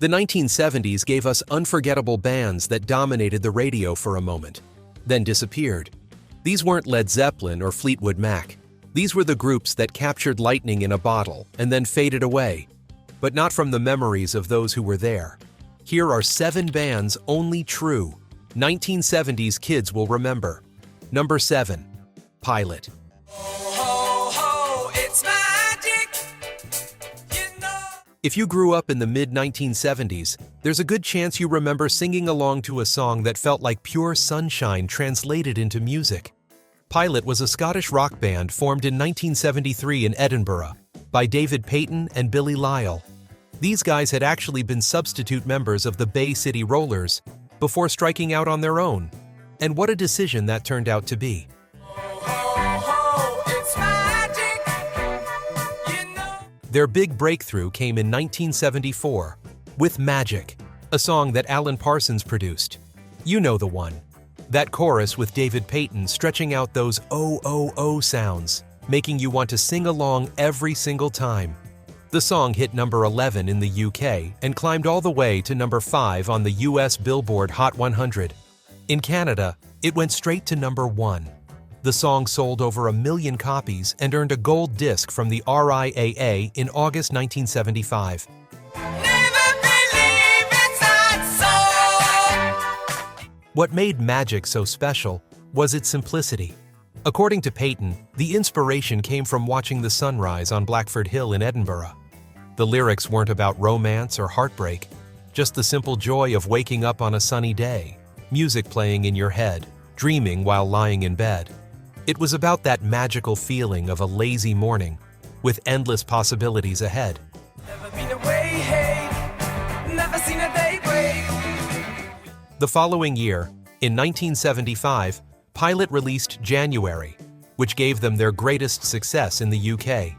The 1970s gave us unforgettable bands that dominated the radio for a moment, then disappeared. These weren't Led Zeppelin or Fleetwood Mac. These were the groups that captured lightning in a bottle and then faded away, but not from the memories of those who were there. Here are 7 bands only true 1970s kids will remember. Number 7. Pilot. If you grew up in the mid-1970s, there's a good chance you remember singing along to a song that felt like pure sunshine translated into music. Pilot was a Scottish rock band formed in 1973 in Edinburgh by David Payton and Billy Lyle. These guys had actually been substitute members of the Bay City Rollers before striking out on their own. And what a decision that turned out to be. Their big breakthrough came in 1974 with Magic, a song that Alan Parsons produced. You know the one. That chorus with David Payton stretching out those oh sounds, making you want to sing along every single time. The song hit number 11 in the UK and climbed all the way to number 5 on the US Billboard Hot 100. In Canada, it went straight to number 1. The song sold over 1 million copies and earned a gold disc from the RIAA in August 1975. What made Magic so special was its simplicity. According to Payton, the inspiration came from watching the sunrise on Blackford Hill in Edinburgh. The lyrics weren't about romance or heartbreak, just the simple joy of waking up on a sunny day, music playing in your head, dreaming while lying in bed. It was about that magical feeling of a lazy morning, with endless possibilities ahead. Never been away, hey, never seen a day break. The following year, in 1975, Pilot released January, which gave them their greatest success in the UK.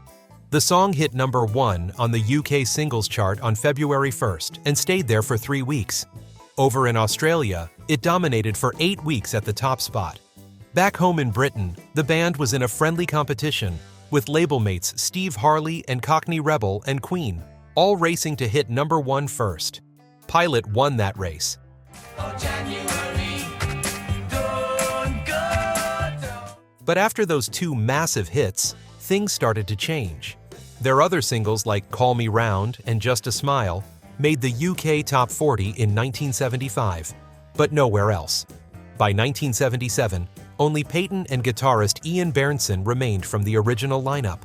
The song hit number 1 on the UK singles chart on February 1st and stayed there for 3 weeks. Over in Australia, it dominated for 8 weeks at the top spot. Back home in Britain, the band was in a friendly competition with label mates Steve Harley and Cockney Rebel and Queen, all racing to hit number 1 first. Pilot won that race. But after those 2 massive hits, things started to change. Their other singles like Call Me Round and Just a Smile made the UK Top 40 in 1975, but nowhere else. By 1977, only Payton and guitarist Ian Bairnson remained from the original lineup.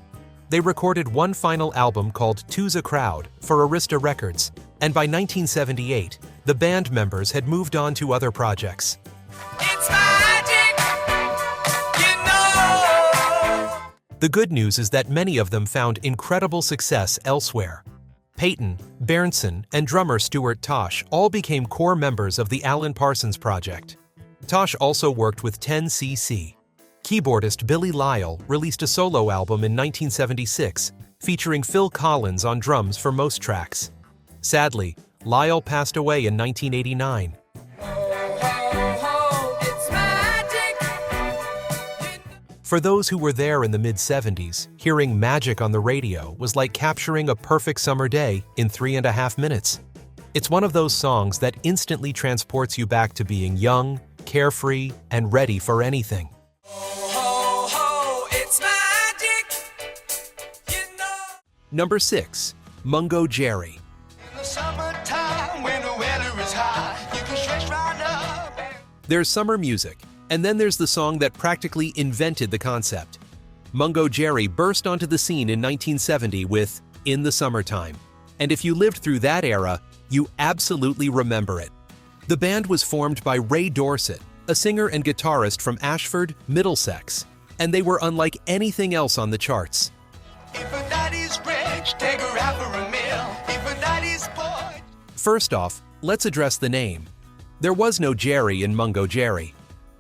They recorded one final album called Two's a Crowd for Arista Records, and by 1978, the band members had moved on to other projects. It's magic, you know. The good news is that many of them found incredible success elsewhere. Payton, Bairnson, and drummer Stuart Tosh all became core members of the Alan Parsons Project. Tosh also worked with 10cc. Keyboardist Billy Lyle released a solo album in 1976, featuring Phil Collins on drums for most tracks. Sadly, Lyle passed away in 1989. For those who were there in the mid-70s, hearing Magic on the radio was like capturing a perfect summer day in 3.5 minutes. It's one of those songs that instantly transports you back to being young, carefree, and ready for anything. It's magic, you know. Number 6. Mungo Jerry. In the summertime, when the weather is high, you can stretch right up. There's summer music, and then there's the song that practically invented the concept. Mungo Jerry burst onto the scene in 1970 with In the Summertime. And if you lived through that era, you absolutely remember it. The band was formed by Ray Dorset, a singer and guitarist from Ashford, Middlesex, and they were unlike anything else on the charts. If a daddy's rich, take her out for a meal. If a daddy's poor... First off, let's address the name. There was no Jerry in Mungo Jerry.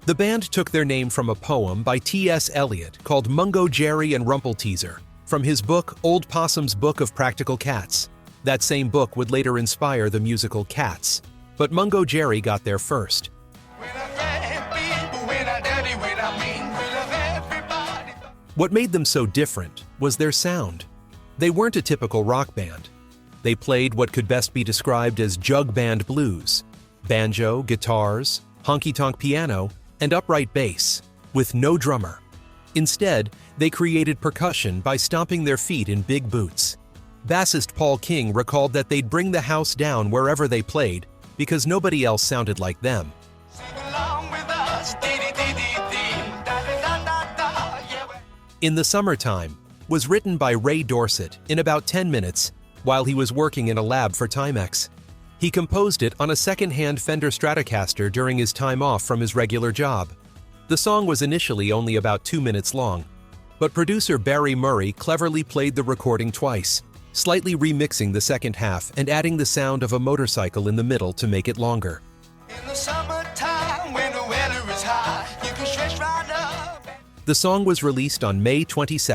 The band took their name from a poem by T.S. Eliot called Mungo Jerry and Rumpelteazer, from his book Old Possum's Book of Practical Cats. That same book would later inspire the musical Cats, but Mungo Jerry got there first. What made them so different was their sound. They weren't a typical rock band. They played what could best be described as jug band blues: banjo, guitars, honky-tonk piano, and upright bass, with no drummer. Instead, they created percussion by stomping their feet in big boots. Bassist Paul King recalled that they'd bring the house down wherever they played because nobody else sounded like them. In the Summertime was written by Ray Dorset in about 10 minutes while he was working in a lab for Timex. He composed it on a second-hand Fender Stratocaster during his time off from his regular job. The song was initially only about 2 minutes long, but producer Barry Murray cleverly played the recording twice, slightly remixing the second half and adding the sound of a motorcycle in the middle to make it longer. In the summertime, when the weather is high, you can stretch right up. The song was released on May 22,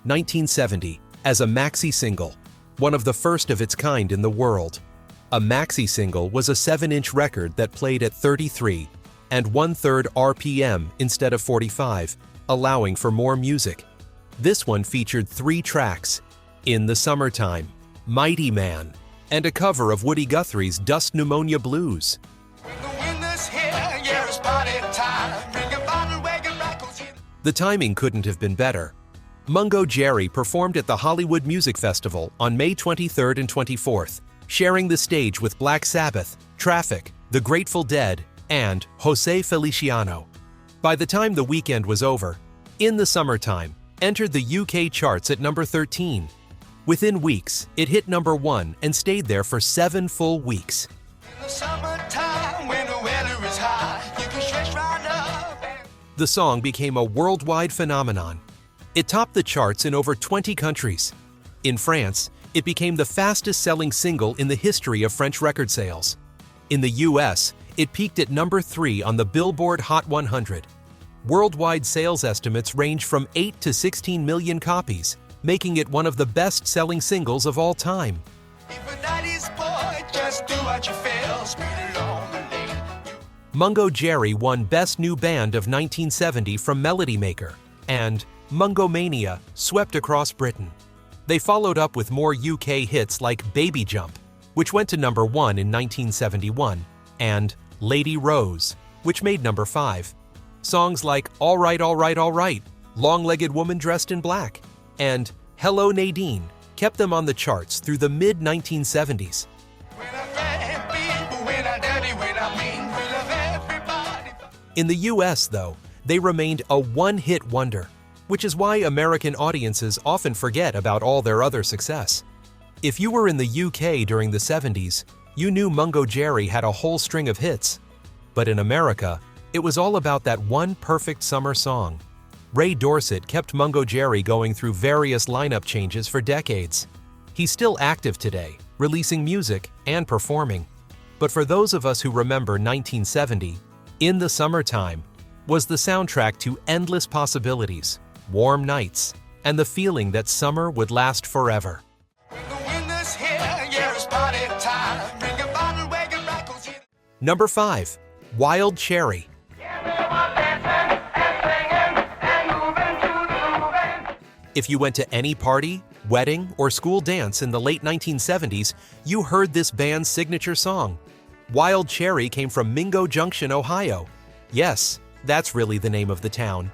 1970, as a maxi single, one of the first of its kind in the world. A maxi single was a 7-inch record that played at 33 and 1/3 RPM instead of 45, allowing for more music. This one featured 3 tracks: In the Summertime, Mighty Man, and a cover of Woody Guthrie's Dust Pneumonia Blues. When the winter's here, yeah, it's party time. Bring a bottle, wagon, rackles in. The timing couldn't have been better. Mungo Jerry performed at the Hollywood Music Festival on May 23rd and 24th, sharing the stage with Black Sabbath, Traffic, The Grateful Dead, and Jose Feliciano. By the time the weekend was over, In the Summertime entered the UK charts at number 13. Within weeks, it hit number 1 and stayed there for 7 full weeks. In the summertime, when the weather is high, you can stretch right up. The song became a worldwide phenomenon. It topped the charts in over 20 countries. In France, it became the fastest-selling single in the history of French record sales. In the US, it peaked at number 3 on the Billboard Hot 100. Worldwide sales estimates range from 8 to 16 million copies, making it one of the best-selling singles of all time. If a daddy's boy, just do what you feel. Speed along the lane. Mungo Jerry won Best New Band of 1970 from Melody Maker, and Mungo Mania swept across Britain. They followed up with more UK hits like Baby Jump, which went to number 1 in 1971, and Lady Rose, which made number 5. Songs like All Right, All Right, All Right, Long-Legged Woman Dressed in Black, and Hello Nadine kept them on the charts through the mid-1970s. When I grab people, when I dirty, when I mean, we love everybody. In the US, though, they remained a one-hit wonder, which is why American audiences often forget about all their other success. If you were in the UK during the 70s, you knew Mungo Jerry had a whole string of hits. But in America, it was all about that one perfect summer song. Ray Dorset kept Mungo Jerry going through various lineup changes for decades. He's still active today, releasing music and performing. But for those of us who remember 1970, In the Summertime was the soundtrack to endless possibilities, warm nights, and the feeling that summer would last forever. When the winter's here, yeah, it's party time. Bring a bottle, wagon, rackles in. Number 5. Wild Cherry. If you went to any party, wedding, or school dance in the late 1970s, you heard this band's signature song. Wild Cherry came from Mingo Junction, Ohio. Yes, that's really the name of the town.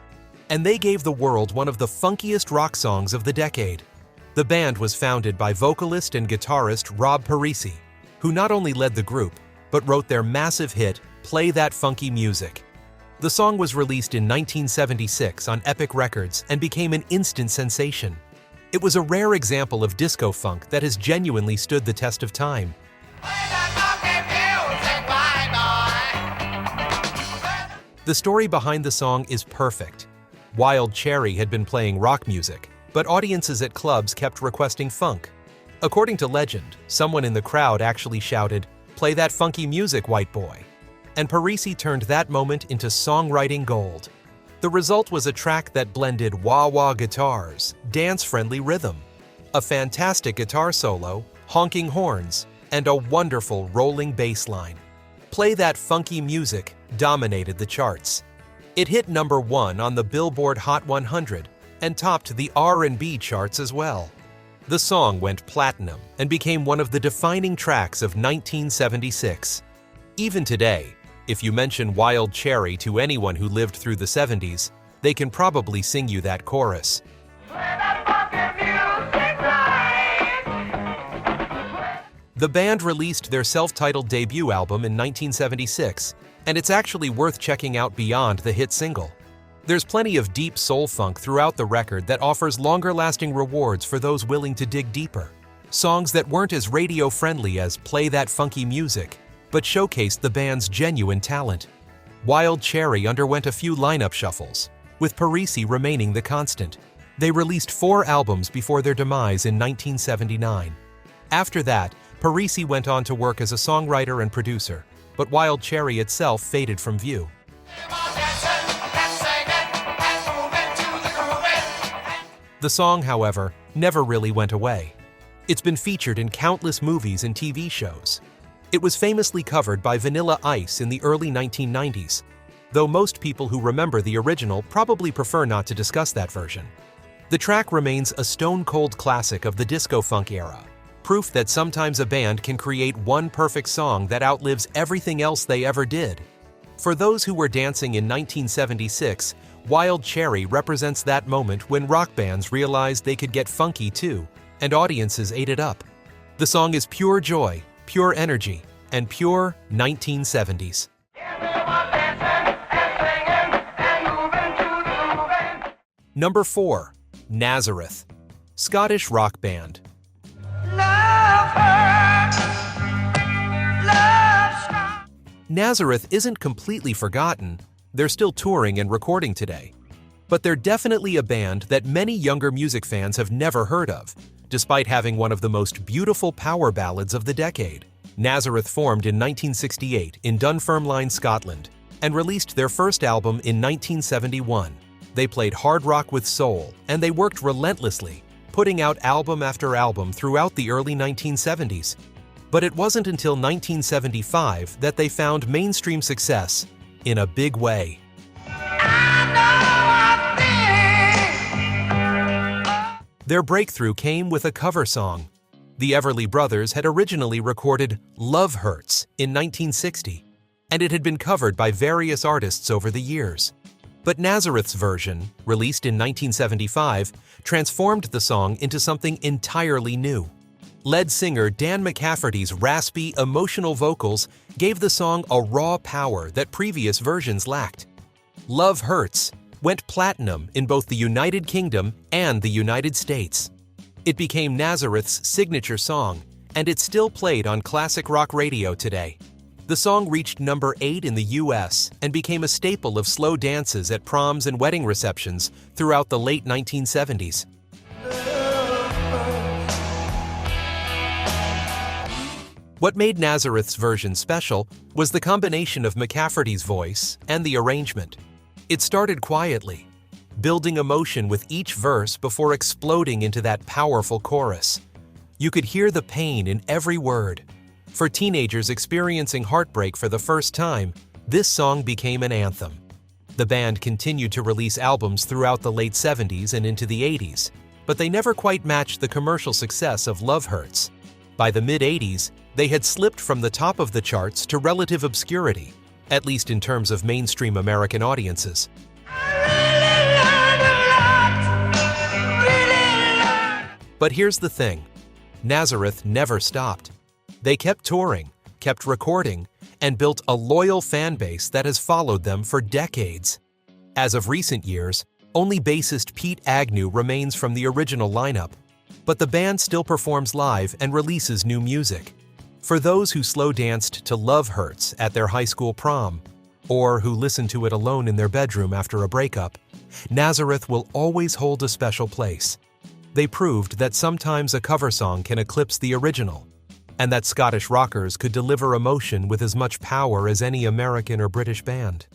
And they gave the world one of the funkiest rock songs of the decade. The band was founded by vocalist and guitarist Rob Parisi, who not only led the group, but wrote their massive hit, Play That Funky Music. The song was released in 1976 on Epic Records and became an instant sensation. It was a rare example of disco funk that has genuinely stood the test of time. The story behind the song is perfect. Wild Cherry had been playing rock music, but audiences at clubs kept requesting funk. According to legend, someone in the crowd actually shouted, "Play that funky music, white boy." And Parisi turned that moment into songwriting gold. The result was a track that blended wah-wah guitars, dance-friendly rhythm, a fantastic guitar solo, honking horns, and a wonderful rolling bass line. Play That Funky Music dominated the charts. It hit number 1 on the Billboard Hot 100 and topped the R&B charts as well. The song went platinum and became one of the defining tracks of 1976. Even today, if you mention Wild Cherry to anyone who lived through the 70s, they can probably sing you that chorus. The band released their self-titled debut album in 1976, and it's actually worth checking out beyond the hit single. There's plenty of deep soul funk throughout the record that offers longer-lasting rewards for those willing to dig deeper. Songs that weren't as radio-friendly as Play That Funky Music, but showcased the band's genuine talent. Wild Cherry underwent a few lineup shuffles, with Parisi remaining the constant. They released 4 albums before their demise in 1979. After that, Parisi went on to work as a songwriter and producer, but Wild Cherry itself faded from view. The song, however, never really went away. It's been featured in countless movies and TV shows. It was famously covered by Vanilla Ice in the early 1990s, though most people who remember the original probably prefer not to discuss that version. The track remains a stone-cold classic of the disco-funk era, proof that sometimes a band can create one perfect song that outlives everything else they ever did. For those who were dancing in 1976, Wild Cherry represents that moment when rock bands realized they could get funky too, and audiences ate it up. The song is pure joy, pure energy, and pure 1970s. Number 4. Nazareth. Scottish rock band. Nazareth isn't completely forgotten. They're still touring and recording today. But they're definitely a band that many younger music fans have never heard of, despite having one of the most beautiful power ballads of the decade. Nazareth formed in 1968 in Dunfermline, Scotland, and released their first album in 1971. They played hard rock with soul, and they worked relentlessly, putting out album after album throughout the early 1970s. But it wasn't until 1975 that they found mainstream success in a big way. Their breakthrough came with a cover song. The Everly Brothers had originally recorded Love Hurts in 1960, and it had been covered by various artists over the years. But Nazareth's version, released in 1975, transformed the song into something entirely new. Lead singer Dan McCafferty's raspy, emotional vocals gave the song a raw power that previous versions lacked. Love Hurts went platinum in both the United Kingdom and the United States. It became Nazareth's signature song, and it's still played on classic rock radio today. The song reached number 8 in the US and became a staple of slow dances at proms and wedding receptions throughout the late 1970s. What made Nazareth's version special was the combination of McCafferty's voice and the arrangement. It started quietly, building emotion with each verse before exploding into that powerful chorus. You could hear the pain in every word. For teenagers experiencing heartbreak for the first time, this song became an anthem. The band continued to release albums throughout the late 70s and into the 80s, but they never quite matched the commercial success of Love Hurts. By the mid-80s, they had slipped from the top of the charts to relative obscurity, at least in terms of mainstream American audiences. But here's the thing, Nazareth never stopped. They kept touring, kept recording, and built a loyal fan base that has followed them for decades. As of recent years, only bassist Pete Agnew remains from the original lineup, but the band still performs live and releases new music. For those who slow danced to Love Hurts at their high school prom, or who listened to it alone in their bedroom after a breakup, Nazareth will always hold a special place. They proved that sometimes a cover song can eclipse the original, and that Scottish rockers could deliver emotion with as much power as any American or British band.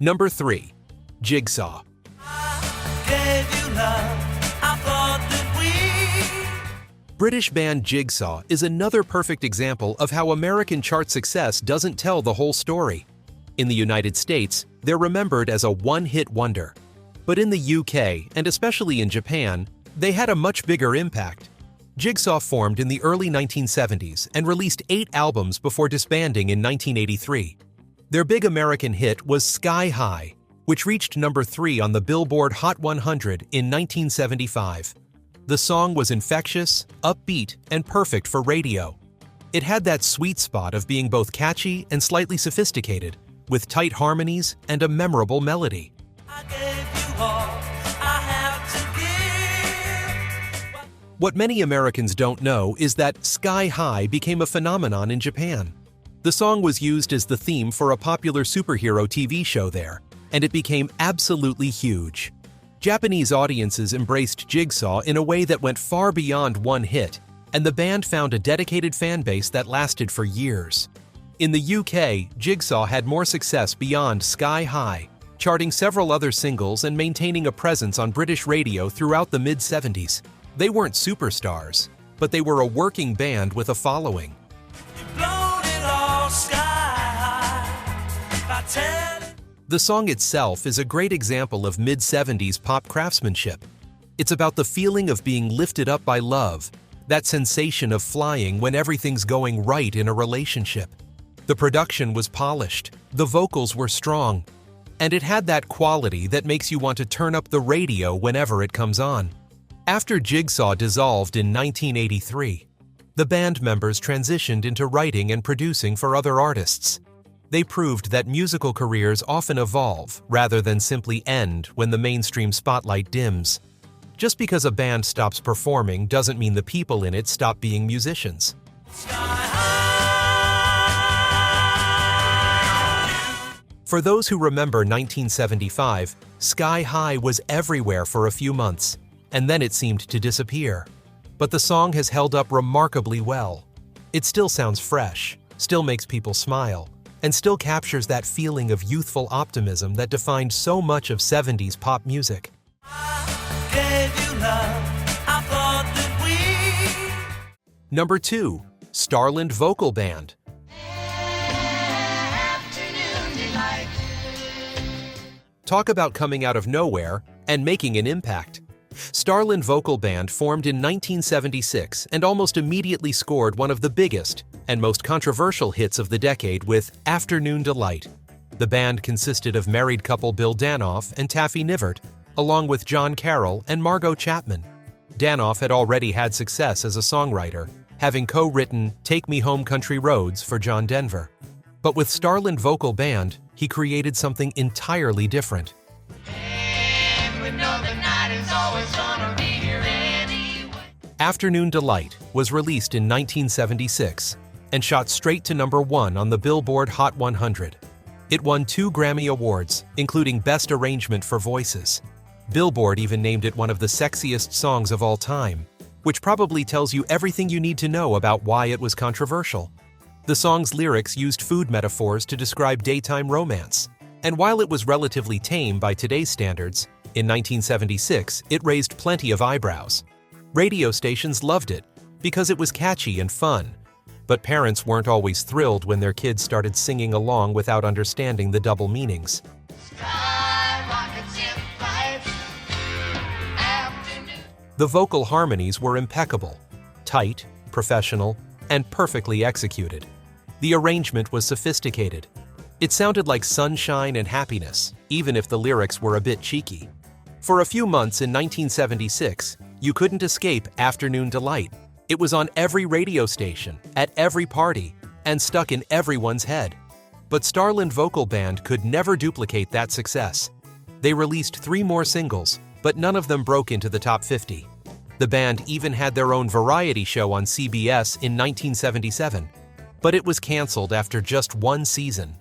Number 3. Jigsaw. British band Jigsaw is another perfect example of how American chart success doesn't tell the whole story. In the United States, they're remembered as a one-hit wonder, But in the UK, and especially in Japan, they had a much bigger impact. Jigsaw formed in the early 1970s and released 8 albums before disbanding in 1983. Their big American hit was Sky High, which reached number 3 on the Billboard Hot 100 in 1975. The song was infectious, upbeat, and perfect for radio. It had that sweet spot of being both catchy and slightly sophisticated, with tight harmonies and a memorable melody. What many Americans don't know is that Sky High became a phenomenon in Japan. The song was used as the theme for a popular superhero TV show there, and it became absolutely huge. Japanese audiences embraced Jigsaw in a way that went far beyond one hit, and the band found a dedicated fan base that lasted for years. In the UK, Jigsaw had more success beyond Sky High, charting several other singles and maintaining a presence on British radio throughout the mid-70s. They weren't superstars, but they were a working band with a following. The song itself is a great example of mid-70s pop craftsmanship. It's about the feeling of being lifted up by love, that sensation of flying when everything's going right in a relationship. The production was polished, the vocals were strong, and it had that quality that makes you want to turn up the radio whenever it comes on. After Jigsaw dissolved in 1983, the band members transitioned into writing and producing for other artists. They proved that musical careers often evolve rather than simply end when the mainstream spotlight dims. Just because a band stops performing doesn't mean the people in it stop being musicians. For those who remember 1975, Sky High was everywhere for a few months, and then it seemed to disappear. But the song has held up remarkably well. It still sounds fresh, still makes people smile, and still captures that feeling of youthful optimism that defined so much of 70s pop music. Number 2. Starland Vocal Band. Talk about coming out of nowhere and making an impact. Starland Vocal Band formed in 1976 and almost immediately scored one of the biggest and most controversial hits of the decade with Afternoon Delight. The band consisted of married couple Bill Danoff and Taffy Nivert, along with John Carroll and Margot Chapman. Danoff had already had success as a songwriter, having co-written Take Me Home Country Roads for John Denver. But with Starland Vocal Band, he created something entirely different. Afternoon Delight was released in 1976 and shot straight to number 1 on the Billboard Hot 100. It won 2 Grammy Awards, including Best Arrangement for Voices. Billboard even named it one of the sexiest songs of all time, which probably tells you everything you need to know about why it was controversial. The song's lyrics used food metaphors to describe daytime romance, and while it was relatively tame by today's standards, in 1976 it raised plenty of eyebrows. Radio stations loved it because it was catchy and fun, but parents weren't always thrilled when their kids started singing along without understanding the double meanings. The vocal harmonies were impeccable, tight, professional, and perfectly executed. The arrangement was sophisticated. It sounded like sunshine and happiness, even if the lyrics were a bit cheeky. For a few months in 1976, you couldn't escape Afternoon Delight. It was on every radio station, at every party, and stuck in everyone's head. But Starland Vocal Band could never duplicate that success. They released 3 more singles, but none of them broke into the top 50. The band even had their own variety show on CBS in 1977, but it was canceled after just 1 season.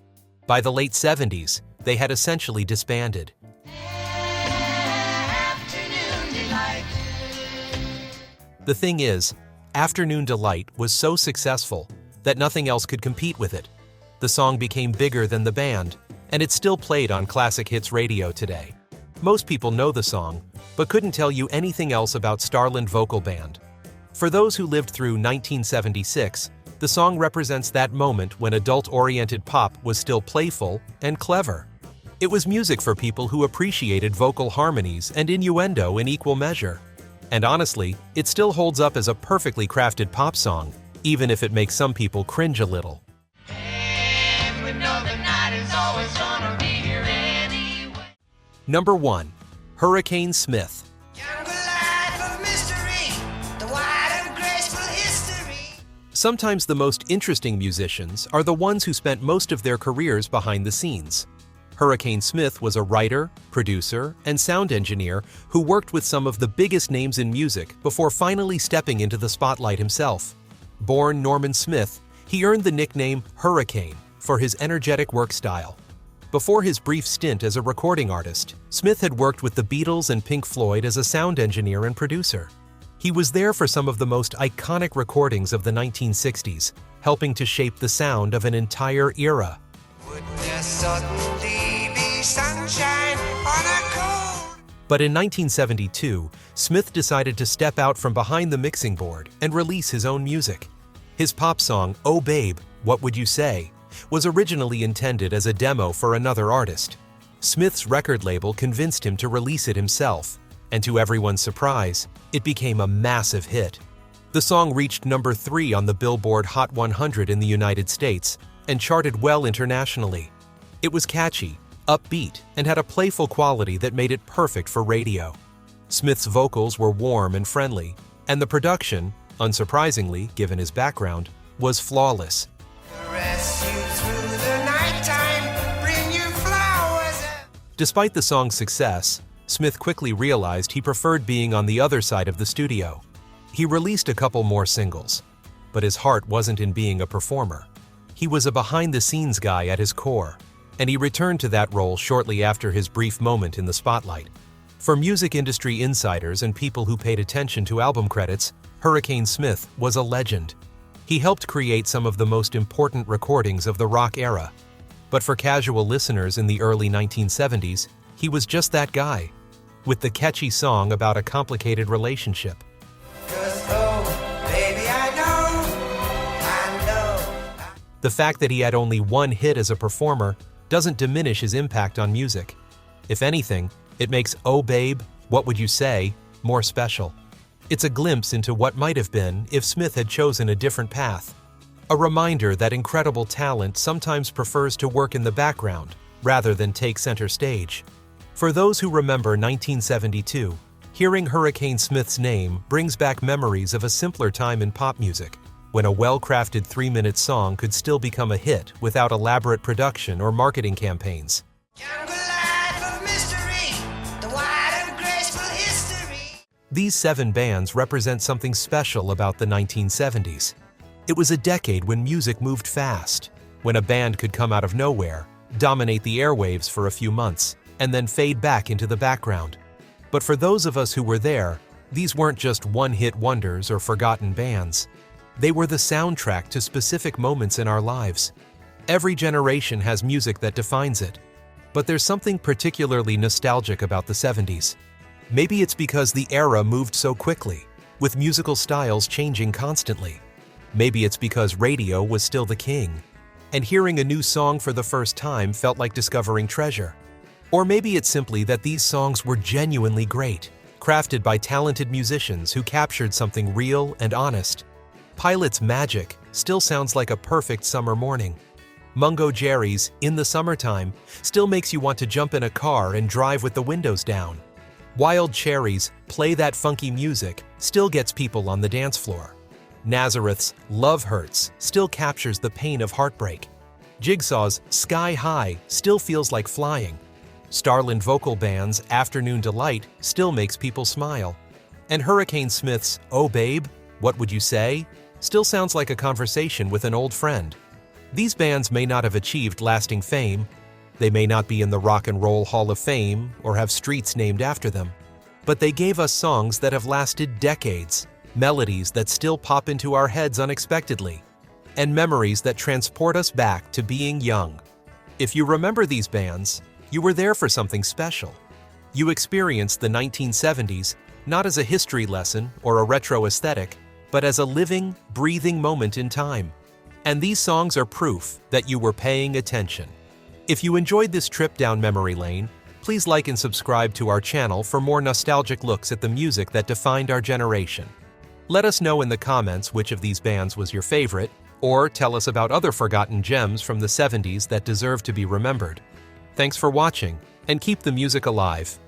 By the late 70s, they had essentially disbanded. The thing is, Afternoon Delight was so successful that nothing else could compete with it. The song became bigger than the band, and it's still played on classic hits radio today. Most people know the song, but couldn't tell you anything else about Starland Vocal Band. For those who lived through 1976, the song represents that moment when adult-oriented pop was still playful and clever. It was music for people who appreciated vocal harmonies and innuendo in equal measure. And honestly, it still holds up as a perfectly crafted pop song, even if it makes some people cringe a little. And we know the night is always gonna be here anyway. Number 1. Hurricane Smith. Younger life of mystery, the wide and graceful history. Sometimes the most interesting musicians are the ones who spent most of their careers behind the scenes. Hurricane Smith was a writer, producer, and sound engineer who worked with some of the biggest names in music before finally stepping into the spotlight himself. Born Norman Smith, he earned the nickname Hurricane for his energetic work style. Before his brief stint as a recording artist, Smith had worked with the Beatles and Pink Floyd as a sound engineer and producer. He was there for some of the most iconic recordings of the 1960s, helping to shape the sound of an entire era. Would there suddenly be sunshine on a cold? But in 1972, Smith decided to step out from behind the mixing board and release his own music. His pop song, "Oh Babe, What Would You Say?" was originally intended as a demo for another artist. Smith's record label convinced him to release it himself, and to everyone's surprise, it became a massive hit. The song reached number 3 on the Billboard Hot 100 in the United States and charted well internationally. It was catchy, upbeat, and had a playful quality that made it perfect for radio. Smith's vocals were warm and friendly, and the production, unsurprisingly given his background, was flawless. Caress you through the nighttime, bring you flowers. Despite the song's success, Smith quickly realized he preferred being on the other side of the studio. He released a couple more singles, but his heart wasn't in being a performer. He was a behind-the-scenes guy at his core, and he returned to that role shortly after his brief moment in the spotlight. For music industry insiders and people who paid attention to album credits, Hurricane Smith was a legend. He helped create some of the most important recordings of the rock era. But for casual listeners in the early 1970s, he was just that guy, with the catchy song about a complicated relationship. 'Cause, oh, baby, I know. The fact that he had only one hit as a performer doesn't diminish his impact on music. If anything, it makes "Oh Babe, What Would You Say?" more special. It's a glimpse into what might have been if Smith had chosen a different path. A reminder that incredible talent sometimes prefers to work in the background rather than take center stage. For those who remember 1972, hearing Hurricane Smith's name brings back memories of a simpler time in pop music, when a well-crafted 3-minute song could still become a hit without elaborate production or marketing campaigns. Younger life of mystery, the wide and graceful history. These 7 bands represent something special about the 1970s. It was a decade when music moved fast, when a band could come out of nowhere, dominate the airwaves for a few months, and then fade back into the background. But for those of us who were there, these weren't just one-hit wonders or forgotten bands. They were the soundtrack to specific moments in our lives. Every generation has music that defines it. But there's something particularly nostalgic about the 70s. Maybe it's because the era moved so quickly, with musical styles changing constantly. Maybe it's because radio was still the king, and hearing a new song for the first time felt like discovering treasure. Or maybe it's simply that these songs were genuinely great, crafted by talented musicians who captured something real and honest. Pilot's Magic still sounds like a perfect summer morning. Mungo Jerry's In the Summertime still makes you want to jump in a car and drive with the windows down. Wild Cherry's Play That Funky Music still gets people on the dance floor. Nazareth's Love Hurts still captures the pain of heartbreak. Jigsaw's Sky High still feels like flying. Starland vocal band's Afternoon Delight still makes people smile. And Hurricane Smith's Oh Babe, What Would You Say? Still sounds like a conversation with an old friend. These bands may not have achieved lasting fame, they may not be in the Rock and Roll Hall of Fame or have streets named after them, but they gave us songs that have lasted decades, melodies that still pop into our heads unexpectedly, and memories that transport us back to being young. If you remember these bands, you were there for something special. You experienced the 1970s not as a history lesson or a retro aesthetic, but as a living, breathing moment in time. And these songs are proof that you were paying attention. If you enjoyed this trip down memory lane, please like and subscribe to our channel for more nostalgic looks at the music that defined our generation. Let us know in the comments which of these bands was your favorite, or tell us about other forgotten gems from the 70s that deserve to be remembered. Thanks for watching, and keep the music alive.